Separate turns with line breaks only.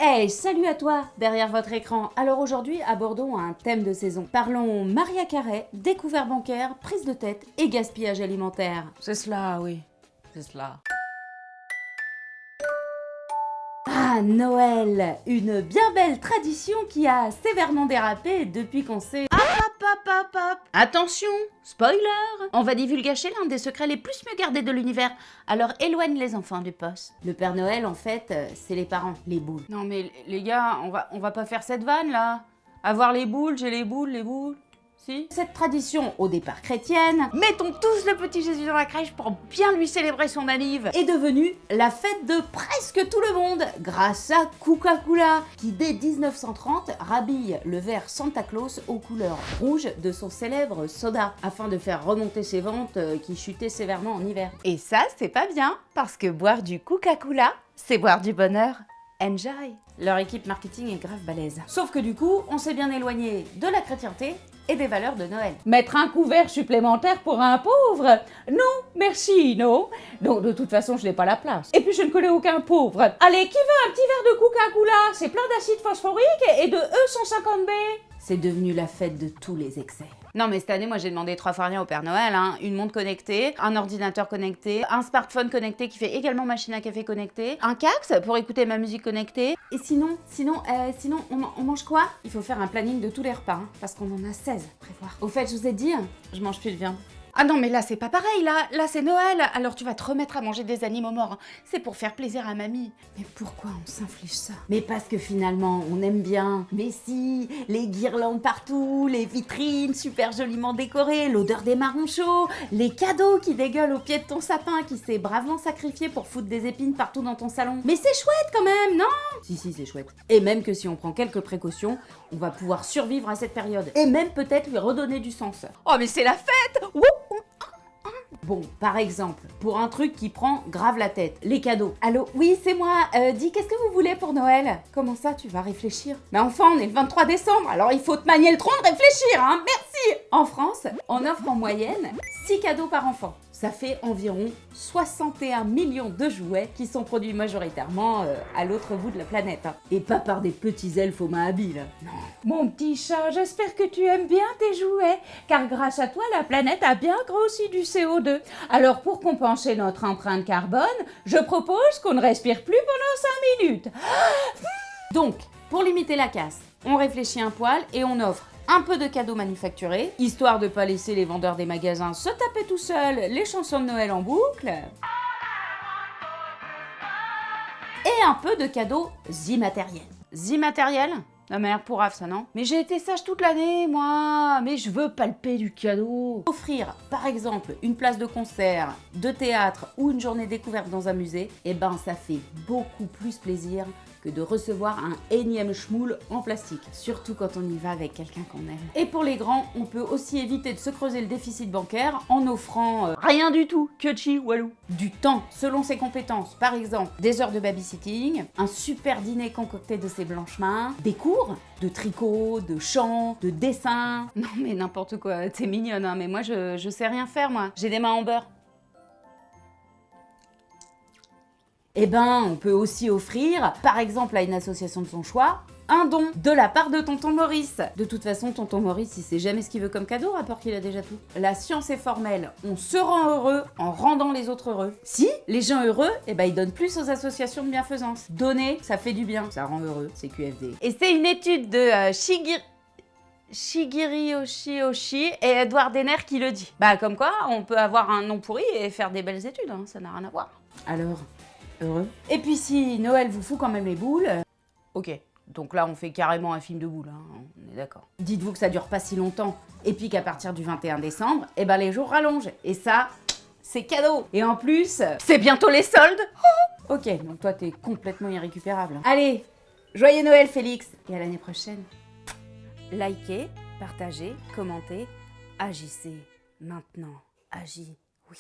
Hey, salut à toi, derrière votre écran. Alors aujourd'hui, abordons un thème de saison. Parlons Maria Carey, découvert bancaire, prise de tête et gaspillage alimentaire.
C'est cela, oui. C'est cela.
Ah, Noël, une bien belle tradition qui a sévèrement dérapé depuis qu'on sait... Hop. Attention, spoiler. On va divulgacher l'un des secrets les plus mieux gardés de l'univers. Alors éloigne les enfants du poste. Le Père Noël, en fait, c'est les parents, les boules.
Non mais les gars, on va pas faire cette vanne là. Avoir les boules, j'ai les boules. Si.
Cette tradition, au départ chrétienne,
Mettons tous le petit Jésus dans la crèche pour bien lui célébrer son anniv.
est devenue la fête de presque tout le monde grâce à Coca-Cola, qui dès 1930 rhabille le verre Santa Claus aux couleurs rouges de son célèbre soda, afin de faire remonter ses ventes qui chutaient sévèrement en hiver.
Et ça, c'est pas bien, parce que boire du Coca-Cola, c'est boire du bonheur. Enjoy.
Leur équipe marketing est grave balèze. Sauf que du coup, on s'est bien éloigné de la chrétienté et des valeurs de Noël.
Mettre un couvert supplémentaire pour un pauvre? Non, merci, non. Donc de toute façon, je n'ai pas la place. Et puis je ne connais aucun pauvre. Allez, qui veut un petit verre de Coca-Cola? C'est plein d'acide phosphorique et de E150B.
C'est devenu la fête de tous les excès.
Non mais cette année, moi j'ai demandé 3 fois rien au Père Noël, hein. Une montre connectée, un ordinateur connecté, un smartphone connecté qui fait également machine à café connecté, un Cax pour écouter ma musique connectée.
Et sinon, on mange quoi? Il faut faire un planning de tous les repas, hein, parce qu'on en a 16 à prévoir. Au fait, je vous ai dit, je mange plus de viande.
Ah non mais là c'est pas pareil, là c'est Noël, alors tu vas te remettre à manger des animaux morts. C'est pour faire plaisir à mamie.
Mais pourquoi on s'inflige ça? Mais parce que finalement, on aime bien. Mais si, les guirlandes partout, les vitrines super joliment décorées, l'odeur des marrons chauds, les cadeaux qui dégueulent au pied de ton sapin qui s'est bravement sacrifié pour foutre des épines partout dans ton salon. Mais c'est chouette quand même, non? Si, c'est chouette. Et même que si on prend quelques précautions, on va pouvoir survivre à cette période. Et même peut-être lui redonner du sens.
Oh mais c'est la fête. Wouh.
Bon, par exemple, pour un truc qui prend grave la tête, les cadeaux. Allô, oui, c'est moi. Dis, qu'est-ce que vous voulez pour Noël? Comment ça, tu vas réfléchir? Mais enfin, on est le 23 décembre, alors il faut te manier le tronc de réfléchir, hein. Merci. En France, on offre en moyenne 6 cadeaux par enfant. Ça fait environ 61 millions de jouets qui sont produits majoritairement à l'autre bout de la planète. Hein. Et pas par des petits elfes aux mains habiles. Non.
Mon petit chat, j'espère que tu aimes bien tes jouets, car grâce à toi, la planète a bien grossi du CO2. Alors pour compenser notre empreinte carbone, je propose qu'on ne respire plus pendant 5 minutes.
Donc, pour limiter la casse, on réfléchit un poil et on offre un peu de cadeaux manufacturés, histoire de pas laisser les vendeurs des magasins se taper tout seuls les chansons de Noël en boucle. Et un peu de cadeaux immatériels.
Immatériel? Non mais l'air pourrave ça, non? Mais j'ai été sage toute l'année, moi. Mais je veux palper du cadeau.
Offrir, par exemple, une place de concert, de théâtre ou une journée découverte dans un musée, eh ben ça fait beaucoup plus plaisir que de recevoir un énième schmoule en plastique, surtout quand on y va avec quelqu'un qu'on aime. Et pour les grands, on peut aussi éviter de se creuser le déficit bancaire en offrant
Rien du tout, Kyochi, Walou.
du temps selon ses compétences, par exemple des heures de babysitting, un super dîner concocté de ses blanches mains, des cours de tricot, de chant, de dessin.
Non mais n'importe quoi, t'es mignonne, hein, mais moi je sais rien faire, moi. J'ai des mains en beurre.
Eh ben, on peut aussi offrir, par exemple à une association de son choix, un don de la part de tonton Maurice. De toute façon, tonton Maurice, il sait jamais ce qu'il veut comme cadeau, rapport qu'il a déjà tout. La science est formelle, on se rend heureux en rendant les autres heureux. Si les gens heureux, eh ben ils donnent plus aux associations de bienfaisance. Donner, ça fait du bien, ça rend heureux, c'est QFD.
Et c'est une étude de Shigiri Oshi et Edouard Denner qui le dit. Bah comme quoi, on peut avoir un nom pourri et faire des belles études, hein, ça n'a rien à voir.
Alors, heureux. Et puis si Noël vous fout quand même les boules...
Ok, donc là on fait carrément un film de boules, hein, on est d'accord.
Dites-vous que ça dure pas si longtemps, et puis qu'à partir du 21 décembre, eh ben les jours rallongent, et ça, c'est cadeau. Et en plus,
C'est bientôt les soldes.
ok, donc toi t'es complètement irrécupérable. Allez, joyeux Noël Félix, et à l'année prochaine.
Likez, partagez, commentez, agissez. Maintenant, agis, oui.